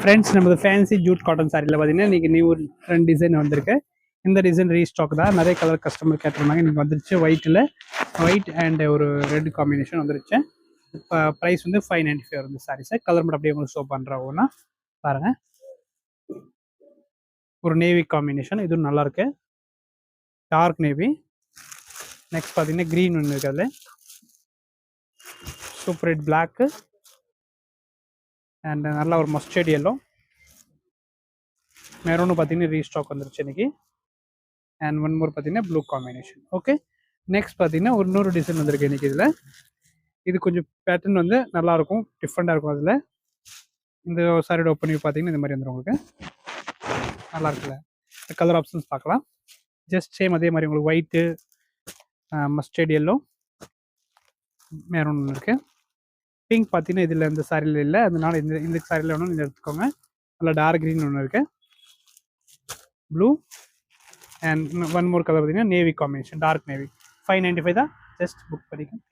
Friends நமது fancy Jude cotton சாரியில் பார்த்தீங்கன்னா இன்றைக்கி நியூ 2 டிசைன் வந்திருக்கு. இந்த டிசைன் ரீஸ்டாக் தான். நிறைய கலர் கஸ்டமர் கேட்டிருந்தாங்க. இன்றைக்கி வந்துருச்சு. ஒயிட் அண்ட் ஒரு ரெட் காம்பினேஷன் வந்துருச்சு. இப்போ ப்ரைஸ் வந்து 595 வருது சாரீஸை. கலர் மட்டும் அப்படியே உங்களுக்கு ஷோ பண்ணுற ஒன்றா பாருங்கள். ஒரு நேவி காம்பினேஷன், இதுவும் நல்லாயிருக்கு. Dark navy. நெக்ஸ்ட் பார்த்தீங்கன்னா க்ரீன் ஒன்று இருக்குது. சூப்பர் ரெட் பிளாக்கு அண்ட் நல்லா ஒரு மஸ்டர்ட் எல்லோ. மெரூனு பார்த்தீங்கன்னா ரீஸ்டாக் வந்துருச்சு இன்றைக்கி. அண்ட் ஒன் மோர் பார்த்தீங்கன்னா ப்ளூ காம்பினேஷன். ஓகே, நெக்ஸ்ட் பார்த்தீங்கன்னா ஒரு இன்னொரு டிசைன் வந்திருக்கு இன்றைக்கி. இதில் இது கொஞ்சம் பேட்டர்ன் வந்து நல்லாயிருக்கும், டிஃப்ரெண்ட்டாக இருக்கும். அதில் இந்த சாரியோட ஓப்பன் பண்ணி பார்த்தீங்கன்னா இந்த மாதிரி வந்துடும் உங்களுக்கு. நல்லா இருக்குல்ல. கலர் ஆப்ஷன்ஸ் பார்க்கலாம். ஜஸ்ட் சேம் அதே மாதிரி உங்களுக்கு ஒயிட்டு, மஸ்டர்ட் எல்லோ, மெரூன் ஒன்று இருக்குது. பிங்க் பார்த்தீங்கன்னா இதில் இந்த சாரியில் இல்லை, அதனால இந்த சாரியில் ஒன்று நீங்கள் எடுத்துக்கோங்க. நல்லா டார்க் க்ரீன் ஒன்று இருக்குது. Blue and one more colour பார்த்தீங்கன்னா நேவி காம்பினேஷன், டார்க் நேவி. 595 தான். ஜஸ்ட் புக் பண்ணிக்கோங்க.